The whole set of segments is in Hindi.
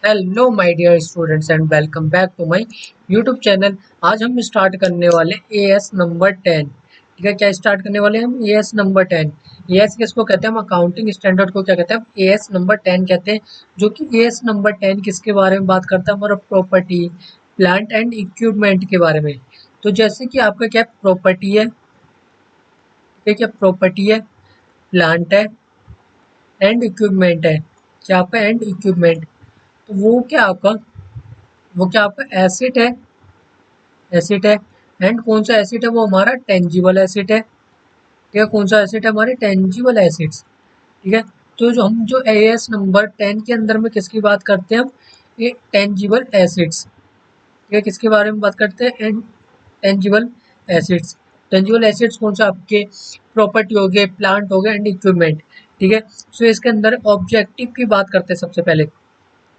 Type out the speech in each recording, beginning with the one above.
Hello my dear students and welcome back to my YouTube channel. आज हम स्टार्ट करने वाले एएस नंबर 10। ठीक है, क्या स्टार्ट करने वाले हैं हम एएस नंबर 10। एएस किसको कहते हैं? हम अकाउंटिंग स्टैंडर्ड को क्या कहते हैं? एएस नंबर 10 कहते हैं। जो कि एएस नंबर 10 किसके बारे में बात करता है? हमारा प्रॉपर्टी, प्लांट एंड इक्विपमेंट के बारे में। तो जैसे कि आपका क्या प्रॉपर्टी है, ठीक है, क्या प्रॉपर्टी है, प्लांट है एंड इक्विपमेंट है। क्या आपका एंड इक्विपमेंट, तो वो क्या आपका एसिड है, एसिड है। एंड कौन सा एसिड है? वो हमारा टेंजिबल एसिड है। ठीक है, कौन सा एसिड है? हमारे टेंजिबल एसिड्स। ठीक है, तो जो हम जो एएस नंबर 10 के अंदर में किसकी बात करते हैं हम? ये टेंजिबल एसिड्स। ठीक है, किसके बारे में बात करते हैं? And tangible acids. Tangible acids कौन सा? आपके प्रॉपर्टी हो गए, प्लांट हो गए एंड इक्विपमेंट। ठीक है, सो इसके अंदर ऑब्जेक्टिव की बात करते हैं सबसे पहले।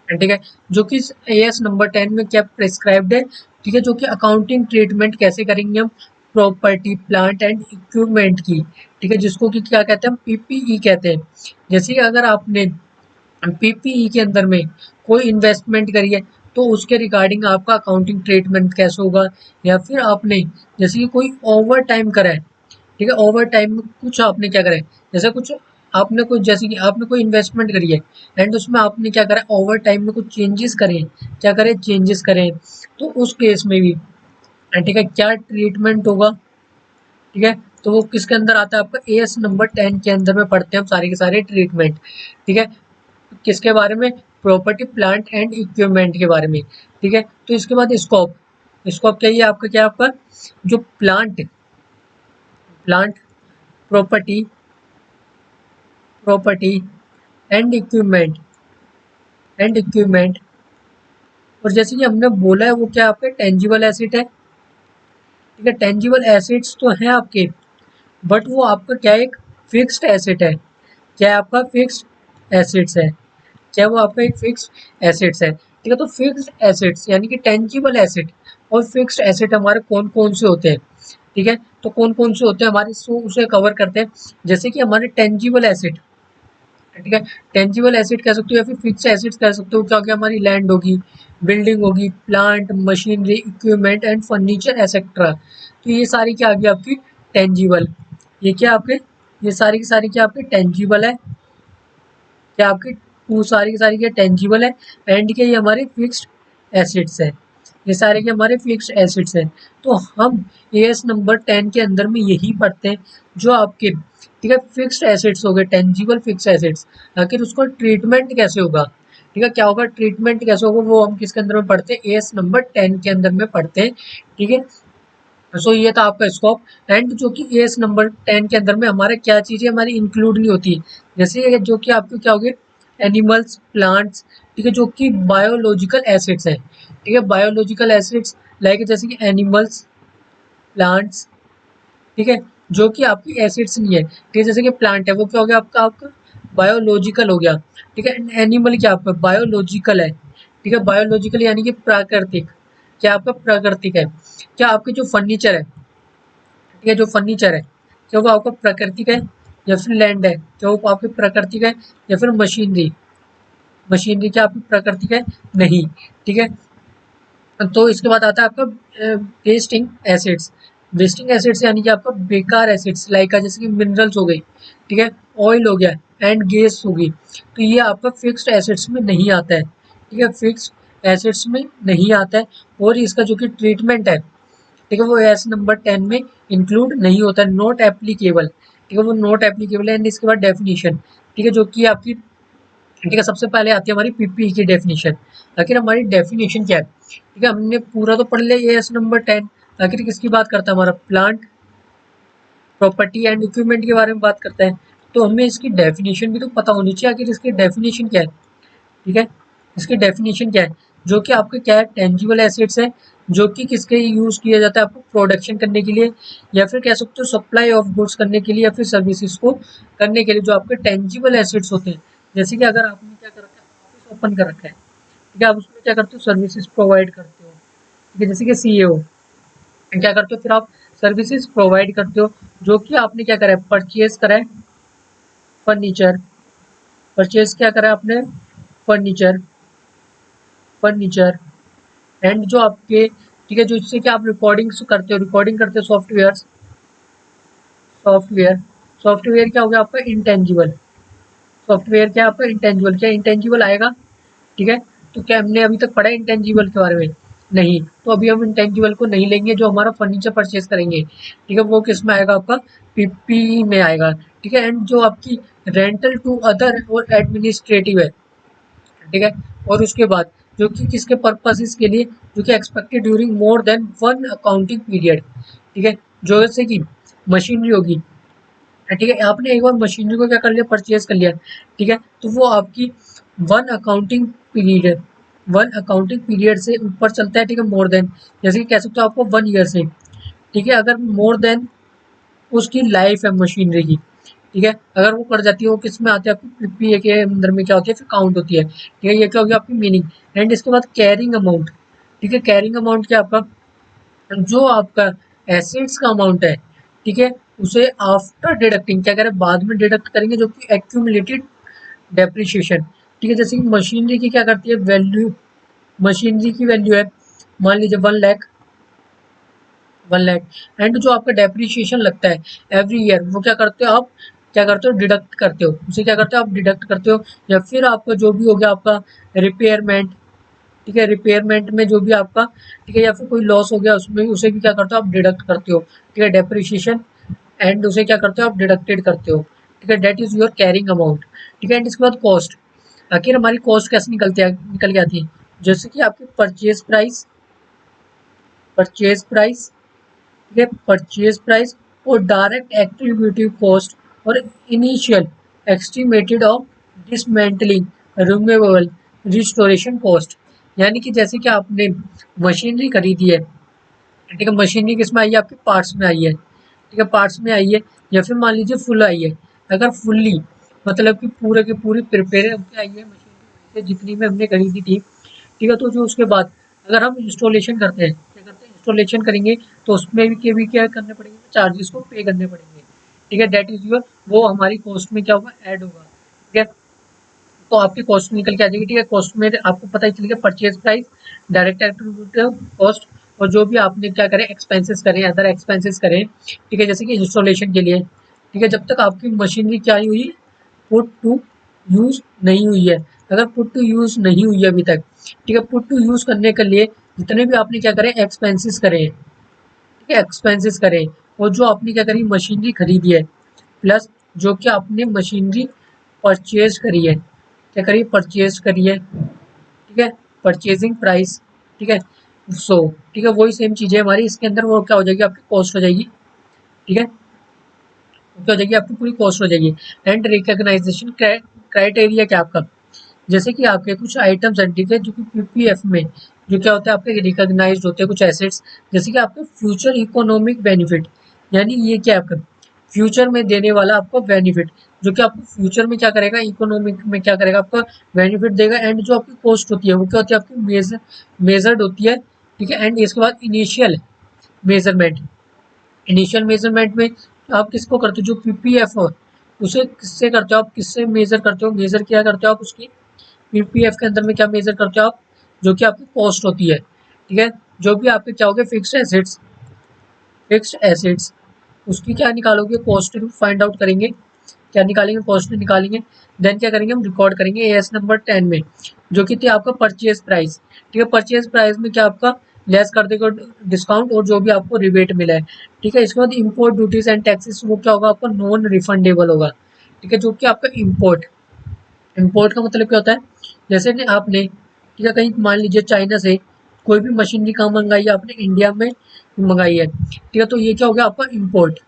ठीक है, जो कि एएस नंबर 10 में क्या प्रिस्क्राइब्ड है। ठीक है, जो कि अकाउंटिंग ट्रीटमेंट कैसे करेंगे हम प्रॉपर्टी, प्लांट एंड इक्विपमेंट की। ठीक है, जिसको कि क्या कहते हैं? हम पीपीई कहते हैं। जैसे कि अगर आपने पीपीई के अंदर में कोई इन्वेस्टमेंट करी है, तो उसके रिगार्डिंग आपका अकाउंटिंग ट्रीटमेंट कैसे होगा। या फिर आपने जैसे कि कोई ओवर टाइम करा है, ठीक है, ओवर टाइम में कुछ आपने क्या करा है, जैसे कुछ आपने कोई, जैसे कि आपने कोई इन्वेस्टमेंट करी है एंड उसमें आपने क्या करा, ओवर टाइम में कुछ चेंजेस करे, क्या करें, चेंजेस करें। तो उस केस में भी ठीक है, क्या ट्रीटमेंट होगा। ठीक है, तो वो किसके अंदर आता है? आपका एएस नंबर 10 के अंदर में पढ़ते हैं हम सारे के सारे ट्रीटमेंट। ठीक है, किसके बारे में? प्रॉपर्टी, प्लांट एंड इक्विपमेंट के बारे में। ठीक है, तो इसके बाद स्कोप, स्कोप क्या है आपका? क्या आपका जो plant, plant, property, property and equipment, and equipment, और जैसे कि हमने बोला है वो क्या आपके टेंजिबल एसिड है। ठीक है, टेंजिबल एसिड्स तो हैं आपके, बट वो आपका क्या है? एक फिक्स्ड एसिड है। क्या है आपका? फिक्स्ड एसिड्स है। क्या वो आपका एक फिक्स्ड एसिड्स है। ठीक है, तो फिक्स्ड एसिड्स यानी कि टेंजिबल एसिड और फिक्स्ड एसिड हमारे कौन कौन से होते हैं? ठीक है, तो कौन कौन से होते हैं हमारे, सो उसे कवर करते हैं। जैसे कि हमारे टेंजिबल एसिड, ठीक है, टेंजिबल एसिड कह सकते हो या फिर फिक्स एसिड्स कह सकते हो। क्या क्या हमारी लैंड होगी, बिल्डिंग होगी, plant, machinery, equipment and furniture etcetera. तो ये सारी क्या आ गई आपकी? टेंजिबल। ये क्या आपके, ये सारी की सारी क्या आपकी टेंजिबल है। क्या आपकी वो सारी की सारी क्या टेंजिबल है। एंड के ये हमारे फिक्स्ड एसिड्स है। ये सारे के हमारे फिक्स्ड एसिड्स हैं। तो हम एएस नंबर 10 के अंदर में यही पढ़ते हैं जो आपके, ठीक है, फिक्स्ड एसिड्स हो गए, टेंजिबल फिक्स्ड एसिड्स। आखिर उसको ट्रीटमेंट कैसे होगा, ठीक है, क्या होगा, ट्रीटमेंट कैसे होगा, वो हम किसके अंदर में पढ़ते हैं? एएस नंबर 10 के अंदर में पढ़ते हैं। ठीक है, सो ये था आपका स्कोप। एंड जो कि एएस नंबर 10 के अंदर में हमारा क्या चीज़ें हमारी इंक्लूड नहीं होती, जैसे ये जो कि आपके क्या होगी, एनिमल्स, प्लांट्स। ठीक है, जो कि बायोलॉजिकल एसिड्स हैं। ठीक है, बायोलॉजिकल एसिड्स लाइक जैसे कि एनिमल्स, प्लांट्स। ठीक है, जो कि आपकी एसिड्स नहीं है। ठीक है, जैसे कि प्लांट है वो क्या हो गया आपका, आपका बायोलॉजिकल हो गया। ठीक है, एनिमल क्या आपका बायोलॉजिकल है। ठीक है, बायोलॉजिकल यानी कि प्राकृतिक। क्या आपका प्राकृतिक है। क्या आपके जो फर्नीचर है, ठीक है, जो फर्नीचर है, क्या वो आपका प्राकृतिक है या फिर लैंड है? क्या वो आपकी प्राकृतिक है या फिर मशीनरी, मशीनरी क्या आपकी प्राकृतिक है? नहीं। ठीक है, तो इसके बाद आता है आपका वेस्टिंग एसिड्स। वेस्टिंग एसिड्स यानी कि आपका बेकार एसिड्स लाइक जैसे कि मिनरल्स हो गई, ठीक है, ऑयल हो गया एंड गैस होगी। तो ये आपका फिक्स्ड एसिड्स में नहीं आता है। ठीक है, फिक्स्ड एसिड्स में नहीं आता है। और इसका जो कि ट्रीटमेंट है, ठीक है, वो एस नंबर 10 में इंक्लूड नहीं होता है, नॉट एप्लीकेबल। ठीक है, वो नॉट एप्लीकेबल है। एंड इसके बाद डेफिनेशन, ठीक है, जो कि आपकी, ठीक है, सबसे पहले आती है हमारी पीपीई की डेफिनेशन। आखिर हमारी डेफिनेशन क्या है? ठीक है, हमने पूरा तो पढ़ लिया एस नंबर 10। आखिर किसकी बात करता है? हमारा प्लांट, प्रॉपर्टी एंड इक्विपमेंट के बारे में बात करता है। तो हमें इसकी डेफिनेशन भी तो पता होनी चाहिए, आखिर इसकी डेफिनेशन क्या है। ठीक है, इसकी डेफिनेशन क्या है? जो कि आपके क्या है, टेंजिबल एसेट्स है, जो कि किसके यूज किया जाता है आपको प्रोडक्शन करने के लिए, या फिर कह सकते हो सप्लाई ऑफ गुड्स करने के लिए, या फिर सर्विसेज को करने के लिए, जो आपके टेंजिबल एसेट्स होते हैं। जैसे कि अगर आपने क्या कर रखा है, ऑफिस ओपन कर रखा है, ठीक है, आप उसमें क्या करते हो, सर्विसेज प्रोवाइड करते हो। ठीक है, जैसे कि सीईओ क्या करते हो, फिर आप सर्विसेज प्रोवाइड करते हो। जो कि आपने क्या करा है, परचेज करा है फर्नीचर, परचेज क्या करा है आपने, फर्नीचर। फर्नीचर एंड जो आपके, ठीक है, जो इससे कि आप रिकॉर्डिंग करते हो सॉफ्टवेयर सॉफ्टवेयर क्या हो गया आपका इंटेंजिबल। सॉफ्टवेयर क्या है आपका इंटेंजिबल, क्या इंटेंजिबल आएगा, ठीक है। तो क्या हमने अभी तक पढ़ा है इंटेंजिबल के बारे में? नहीं। तो अभी हम इंटेंजिबल को नहीं लेंगे, जो हमारा फर्नीचर परचेज करेंगे, ठीक है, वो किस में आएगा आपका पीपी में आएगा, ठीक है। एंड जो आपकी रेंटल टू अदर और एडमिनिस्ट्रेटिव है, ठीक है, और उसके बाद जो कि किसके पर्पसेस के लिए, जो कि expected during more than one accounting period, ठीक है, जो जैसे कि मशीनरी होगी, ठीक है, आपने एक बार मशीनरी को क्या कर लिया, परचेज कर लिया, ठीक है, तो वो आपकी वन अकाउंटिंग पीरियड है, वन अकाउंटिंग पीरियड से ऊपर चलता है, ठीक है, मोर देन, जैसे कि कह सकते हो आपको 1 ईयर से, ठीक है, अगर मोर देन उसकी लाइफ है मशीनरी की, ठीक है, अगर वो कर जाती है, वो किस में आती है आपकी पीपीए के अंदर में क्या होती है, फिर काउंट होती है, ठीक है, ये क्या होगी आपकी मीनिंग। एंड इसके बाद कैरिंग अमाउंट, ठीक है, कैरिंग अमाउंट क्या आपका, जो आपका एसेट्स का अमाउंट है, ठीक है, उसे आफ्टर डिडक्टिंग क्या करें, बाद में डिडक्ट करेंगे, जो कि एक्यूमुलेटेड डेप्रिसिएशन, ठीक है, जैसे कि मशीनरी की क्या करती है वैल्यू, मशीनरी की वैल्यू है मान लीजिए 1 लाख, 1 लाख, एंड जो आपका डेप्रिसिएशन लगता है एवरी ईयर, वो क्या करते हो आप, क्या करते हो डिडक्ट करते हो, उसे क्या करते हो आप डिडक्ट करते हो, या फिर आपका जो भी हो गया आपका रिपेयरमेंट, ठीक है, रिपेयरमेंट में जो भी आपका, ठीक है, या फिर कोई लॉस हो गया उसमें, उसे भी क्या करते हो आप डिडक्ट करते हो, ठीक है, डेप्रिसिएशन, एंड उसे क्या करते हो आप डिडक्टेड करते हो, ठीक है, debt is your carrying amount, ठीक है। एंड इसके बाद कॉस्ट, आखिर हमारी कॉस्ट कैसे निकल के आती है, जैसे कि आपकी परचेज प्राइस, ठीक है, परचेज प्राइस और डायरेक्ट एट्रीब्यूटिव कॉस्ट और initial estimated of dismantling removable restoration cost, यानी कि जैसे कि आपने मशीनरी खरीदी है, ठीक है, मशीनरी किसमें आई है आपके पार्ट्स में आई है, ठीक है, पार्ट्स में आई है, या फिर मान लीजिए फुल आई है, अगर फुल्ली मतलब कि पूरे की पूरी प्रिपेयर होकर आई है मशीनरी जितनी में हमने खरीदी थी, ठीक है, तो जो उसके बाद अगर हम इंस्टॉलेशन करते हैं, क्या करते हैं इंस्टॉलेशन करेंगे, तो उसमें भी क्या करने पड़ेंगे, चार्जेस को पे करने पड़ेंगे, ठीक है, डेट इज योर, वो हमारी कॉस्ट में क्या होगा ऐड होगा, ठीक है, तो आपकी कॉस्ट निकल के आ जाएगी, ठीक है, कॉस्ट में आपको पता ही चलेगा purchase price, direct attributive cost, और जो भी आपने क्या करें एक्सपेंसेस करें, अदर एक्सपेंसेस करें, ठीक है, जैसे कि इंस्टॉलेशन के लिए, ठीक है, जब तक आपकी मशीनरी क्या हुई, पुट टू यूज नहीं हुई है, अगर पुट टू यूज नहीं हुई है अभी तक, ठीक है, पुट टू यूज करने के लिए जितने भी आपने क्या करें एक्सपेंसेस करें, ठीक है, एक्सपेंसेस करें, और जो आपने क्या करी मशीनरी खरीदी है, प्लस जो कि आपने मशीनरी परचेज करी है, क्या करिए परचेज करिए, ठीक है, परचेजिंग प्राइस, ठीक है, सो ठीक है, वही सेम चीज़ है हमारी इसके अंदर, वो क्या हो जाएगी आपकी कॉस्ट हो जाएगी, ठीक है, क्या हो जाएगी आपकी पूरी कॉस्ट हो जाएगी। एंड रिकॉग्नाइजेशन क्राइटेरिया क्या आपका, जैसे कि आपके कुछ आइटम्स हैं, ठीक है, जो कि पीपीएफ में जो क्या होता है आपके रिकॉग्नाइज्ड होते हैं कुछ एसेट्स, जैसे कि आपके फ्यूचर इकोनॉमिक बेनिफिट, यानी ये क्या आपका फ्यूचर में देने वाला आपको बेनिफिट, जो कि आपको फ्यूचर में क्या करेगा इकोनॉमिक में क्या करेगा आपका बेनिफिट देगा। एंड जो आपकी कॉस्ट होती है वो क्या होती है आपकी मेजर्ड होती है, ठीक है। एंड इसके बाद मेजरमेंट इनिशियल मेजरमेंट में आप किसको करते हो, जो पीपीएफ हो उसे किससे करते हो आप, किससे मेजर करते हो, मेजर क्या करते हो आप उसकी पीपीएफ के अंदर में क्या मेजर करते हो आप, जो कि आपकी कॉस्ट होती है, ठीक है, जो भी आपके क्या हो गए फिक्स्ड एसेट्स उसकी क्या निकालोगे कॉस्ट फाइंड आउट करेंगे, क्या निकालेंगे कॉस्ट निकालेंगे, देन क्या करेंगे हम रिकॉर्ड करेंगे एएस नंबर 10 में, जो कि थी आपका परचेज प्राइस, ठीक है, परचेज प्राइस में क्या आपका लेस कर देगा डिस्काउंट और जो भी आपको रिबेट मिला है, ठीक है। इसके बाद इंपोर्ट ड्यूटीज एंड टैक्सेस वो क्या होगा आपका नॉन रिफंडेबल होगा, ठीक है, जो कि आपका इंपोर्ट का मतलब क्या होता है, जैसे कि आपने ठीक है कहीं मान लीजिए चाइना से कोई भी मशीनरी कहाँ मंगाई है आपने इंडिया में मंगाई है, ठीक है, तो ये क्या हो गया आपका इंपोर्ट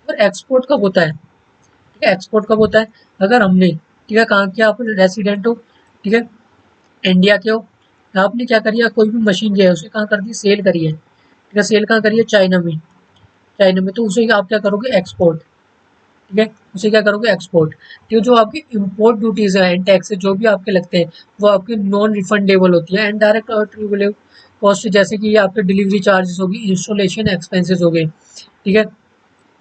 और एक्सपोर्ट कब होता है, ठीक है, एक्सपोर्ट कब होता है अगर हमने ठीक है कहाँ के आप रेसिडेंट हो, ठीक है, इंडिया के हो, आपने क्या करिए कोई भी मशीन जो है उसे कहाँ कर दी सेल करी है, ठीक है, सेल कहाँ करिए चाइना में तो उसे आप क्या करोगे एक्सपोर्ट, ठीक है, उसे क्या करोगे एक्सपोर्ट, ठीक है, जो आपकी इंपोर्ट ड्यूटीज है एंड टैक्स जो भी आपके लगते हैं वो आपके नॉन रिफंडेबल होती है। एंड डायरेक्ट और ट्रिब्यूटेबल कॉस्ट जैसे कि ये आपके डिलीवरी चार्जेस होगी, इंस्टॉलेशन एक्सपेंसेस हो गए, ठीक है,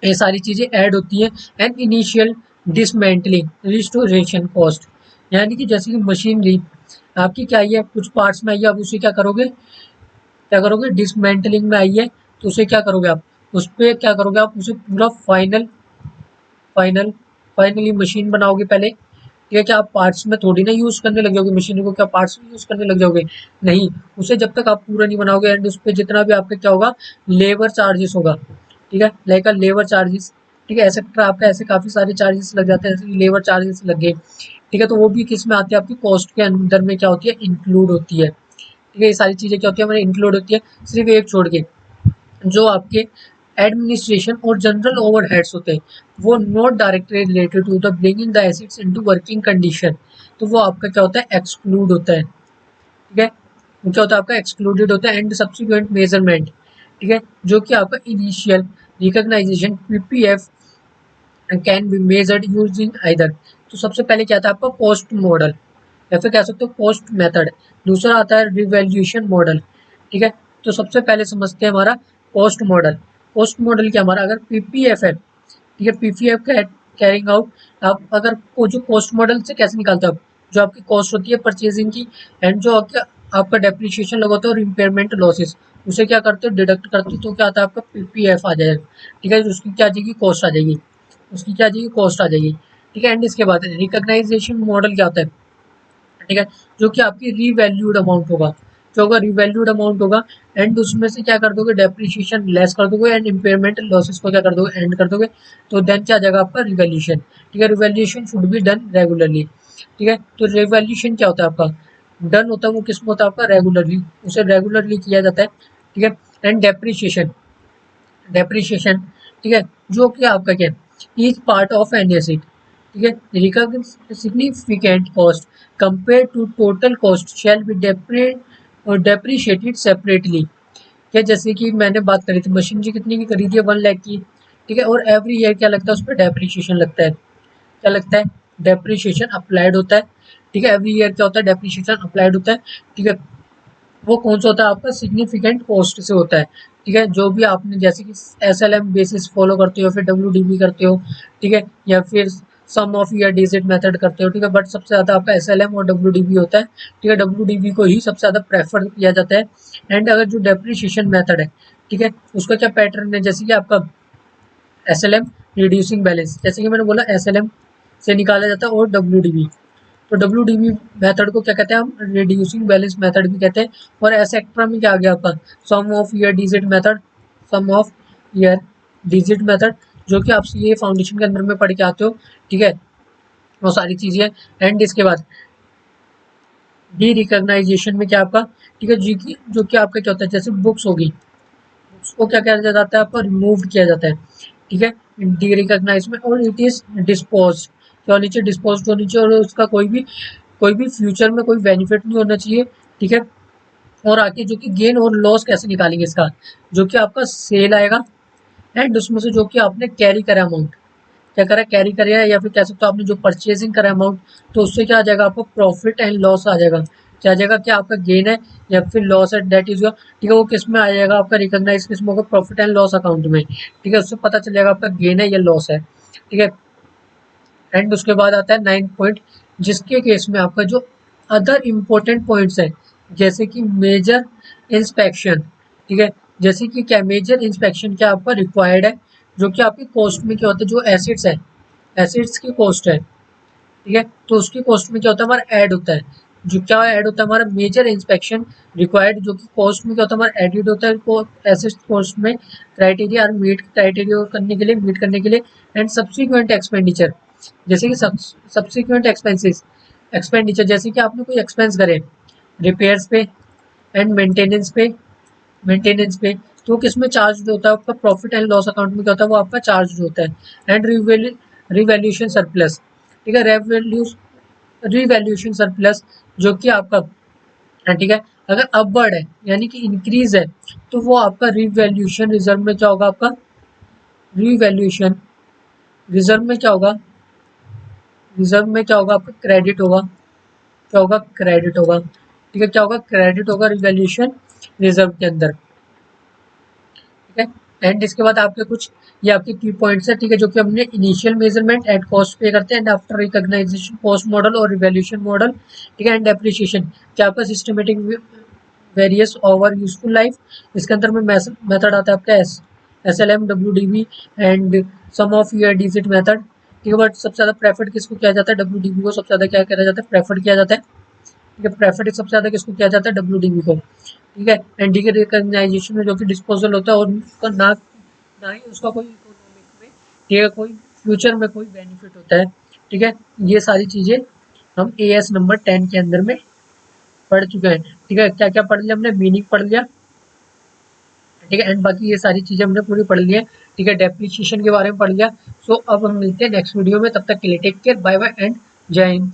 ये सारी चीजें ऐड होती हैं। And initial dismantling restoration cost, यानी कि जैसे कि मशीनरी आपकी क्या आई है, कुछ पार्ट्स में आई है, अब उसे क्या करोगे डिसमेंटलिंग में आई है, तो उसे क्या करोगे आप, उस पर क्या करोगे आप, उसे पूरा फाइनल फाइनली मशीन बनाओगे पहले। ठीक है, क्या आप पार्ट्स में थोड़ी ना यूज करने लग जाओगे, मशीनरी को क्या पार्ट्स में यूज करने लग जाओगे, नहीं। उसे जब तक आप पूरा नहीं बनाओगे एंड उस पर जितना भी आपका क्या होगा, लेबर चार्जेस होगा, ठीक है, लाइक लेबर चार्जेस, ठीक है, ऐसे आपका ऐसे काफी सारे चार्जेस लग जाते हैं, ऐसे लेबर चार्जेस लग गए, ठीक है, तो वो भी किस में आती है, आपकी कॉस्ट के अंदर में क्या होती है, इंक्लूड होती है, ठीक है, ये सारी चीजें क्या होती है हमारे इंक्लूड होती है, सिर्फ एक छोड़ के, जो आपके एडमिनिस्ट्रेशन और जनरल ओवरहेड्स होते हैं, वो not directly related to the bringing the assets into working condition, तो वो आपका क्या होता है, एक्सक्लूड होता है, ठीक है, वो क्या होता है आपका एक्सक्लूडेड होता है, एंड सब्सिक्वेंट मेजरमेंट, ठीक है, जो कि आपका initial recognition PPF can be measured using either, तो सबसे पहले क्या था आपका कॉस्ट मॉडल, या फिर कह सकते हो कॉस्ट मेथड, दूसरा आता है रिवैल्यूएशन मॉडल, ठीक है, तो सबसे पहले समझते हैं हमारा कॉस्ट मॉडल। कॉस्ट मॉडल क्या हमारा, अगर पीपीएफ है, ठीक है, पीपीएफ कैरिंग आउट, आप अगर वो जो कॉस्ट मॉडल से कैसे निकालते हो आप, जो आपकी कॉस्ट होती है परचेजिंग की, एंड जो आपका डेप्रिसिएशन लगा होता है और इम्पेयरमेंट लॉसेस, उसे क्या करते हो डिडक्ट करते हो, तो क्या आता है आपका पीपीएफ आ जाएगा, ठीक है, उसकी क्या आ जाएगी, कॉस्ट आ जाएगी, उसकी क्या आ जाएगी, कॉस्ट आ जाएगी, ठीक है, एंड इसके बाद रिकॉग्नाइजेशन मॉडल क्या होता है, ठीक है, जो कि आपकी रीवैल्यूड अमाउंट होगा, जो होगा रीवैल्यूड अमाउंट होगा, एंड उसमें से क्या कर दोगे, डेप्रिसिएशन लेस कर दोगे एंड इम्पेयरमेंट लॉसेस को क्या कर दोगे, एंड कर दोगे, तो देन क्या आ जाएगा आपका रिवैल्यूएशन, ठीक है, revaluation should be done regularly, ठीक है, तो रिवैल्यूएशन क्या होता है आपका, डन होता है वो किस में होता है आपका, रेगुलरली, उसे रेगुलरली किया जाता है, ठीक है, एंड डेप्रिसिएशन, ठीक है, जो कि आपका क्या है each part of an asset, ठीक है, recognise significant cost compare to total cost shall be depreciated separately, क्या जैसे कि मैंने बात करी थी मशीन जी कितने की खरीदी है, 1 लाख की, ठीक है, और एवरी ईयर क्या लगता है उस पर डेप्रिशिएशन लगता है, क्या लगता है, डेप्रिशिएशन अप्लाइड होता है, ठीक है, एवरी ईयर क्या होता है, डेप्रिशिएशन अप्लाइड होता है, ठीक है, वो कौन सा होता है आपका सिग्निफिकेंट कॉस्ट से होता है, ठीक है, जो भी आपने जैसे कि एसएलएम बेसिस फॉलो करते हो, फिर डब्ल्यूडीबी करते हो, ठीक है, या फिर सम ऑफ या डिजिट मेथड करते हो, ठीक है, बट सबसे ज्यादा आपका एसएलएम और डब्ल्यूडीबी होता है, ठीक है, डब्ल्यूडीबी को ही सबसे ज्यादा प्रेफर किया जाता है, एंड अगर जो डेप्रिशिएशन मेथड है, ठीक है, उसका क्या पैटर्न है, जैसे कि आपका एसएलएम रिड्यूसिंग बैलेंस, जैसे कि मैंने बोला एसएलएम से निकाला जाता है, और डब्ल्यूडीबी, तो डब्ल्यूडीबी मेथड को क्या कहते हैं हम, रिड्यूसिंग बैलेंस मेथड भी कहते हैं, और ऐसे एक्ट्रा में क्या आ गया आपका sum of year digit method, sum of year digit method, जो कि आप ये फाउंडेशन के अंदर में पढ़ के आते हो, ठीक है, वो सारी चीजें, एंड इसके बाद डी रिकॉग्नाइजेशन में क्या आपका, ठीक है, जी की जो कि आपका क्या होता है, जैसे बुक्स होगी, उसको क्या किया जाता है आपको रिमूव किया जाता है, ठीक है, डी रिकॉग्नाइज में, और इट इज डिस्पोज, क्या होनी चाहिए, डिस्पोज होनी चाहिए, और उसका कोई भी फ्यूचर में कोई बेनिफिट नहीं होना चाहिए, ठीक है, और आगे जो कि गेन और लॉस कैसे निकालेंगे इसका, जो कि आपका सेल आएगा, एंड उसमें से जो कि आपने कैरी करा अमाउंट, क्या करा कैरी करा, या फिर कह सकते हो आपने जो परचेजिंग करा अमाउंट, तो उससे क्या आ जाएगा आपको प्रॉफिट एंड लॉस आ जाएगा, क्या आ जाएगा, क्या आपका गेन है या फिर लॉस है, डेट इज योर, ठीक है, वो किस में आ जाएगा आपका रिकॉग्नाइज किस में होगा, प्रॉफिट एंड लॉस अकाउंट में, ठीक है, उससे पता चल जाएगा आपका गेन है या लॉस है, ठीक है, एंड उसके बाद आता है 9 पॉइंट, जिसके केस में आपका जो अदर इम्पोर्टेंट पॉइंट्स है, जैसे कि मेजर इंस्पेक्शन, ठीक है, जैसे कि क्या मेजर इंस्पेक्शन क्या आपका रिक्वायर्ड है, जो कि आपकी कॉस्ट में क्या होता है, जो एसिड्स है, एसिड्स की कॉस्ट है, ठीक है, तो उसकी कॉस्ट में क्या होता है हमारा ऐड होता है, जो क्या ऐड होता है हमारा मेजर इंस्पेक्शन रिक्वायर्ड, जो कि कॉस्ट में क्या होता है हमारा एडिड होता है, एसिड कॉस्ट में क्राइटेरिया और मीट क्राइटेरिया करने के लिए, मीट करने के लिए, एंड सब्सिक्वेंट एक्सपेंडिचर, जैसे कि सब्सिक्वेंट एक्सपेंसेस, एक्सपेंडिचर जैसे कि आपने कोई एक्सपेंस करे रिपेयर्स पे एंड मेंटेनेंस पे, तो किस में चार्ज होता है आपका, प्रॉफिट एंड लॉस अकाउंट में क्या होता है, वो आपका चार्ज होता है, एंड रिवैल्यूएशन सरप्लस, ठीक है, रिवैल्यूएशन सरप्लस, जो कि आपका ठीक है, अगर अपवर्ड है यानी कि इंक्रीज है, तो वो आपका रिवैल्यूएशन रिजर्व में क्या होगा आपका, रिवैल्यूएशन रिजर्व में क्या होगा, रिजर्व में क्या होगा आपका क्रेडिट होगा, क्या होगा, क्रेडिट होगा, ठीक है, क्या होगा, क्रेडिट होगा रिवैल्यूएशन रिजर्व के अंदर, ठीक है, एंड इसके बाद आपके कुछ ये आपके की पॉइंट्स है, ठीक है, जो कि हमने इनिशियल मेजरमेंट एट कॉस्ट पे करते हैं and after recognition cost model और रिवैल्यूएशन मॉडल, ठीक है, एंड डेप्रिसिएशन क्या आपका systematic various over useful life. इसके अंदर में मेथड आता है आपका SLM WDB and sum of year digit method, ठीक है। बट सबसे ज़्यादा प्रेफर्ड किसको किया जाता है, WDB को सबसे ज़्यादा क्या किया जाता है, प्रेफर्ड किया जाता है, ठीक है। प्रेफर्ड सबसे ज़्यादा किसको किया जाता है, WDB को, ठीक है। एंड डी के रिकॉग्नाइजेशन में जो कि डिस्पोजल होता है और उसका ना ही उसका कोई इकोनॉमिक में, ठीक है, कोई फ्यूचर में कोई बेनिफिट होता है, ठीक है। ये सारी चीज़ें हम AS नंबर 10 के अंदर में पढ़ चुके हैं, ठीक है। क्या क्या पढ़ लिया हमने, मीनिंग पढ़ लिया, ठीक है, एंड बाकी ये सारी चीज़ें हमने पूरी पढ़ ली है, ठीक है। डेप्रिसिएशन के बारे में पढ़ लिया। सो अब हम मिलते हैं नेक्स्ट वीडियो में, तब तक के लिए take care, bye bye and जय हिंद।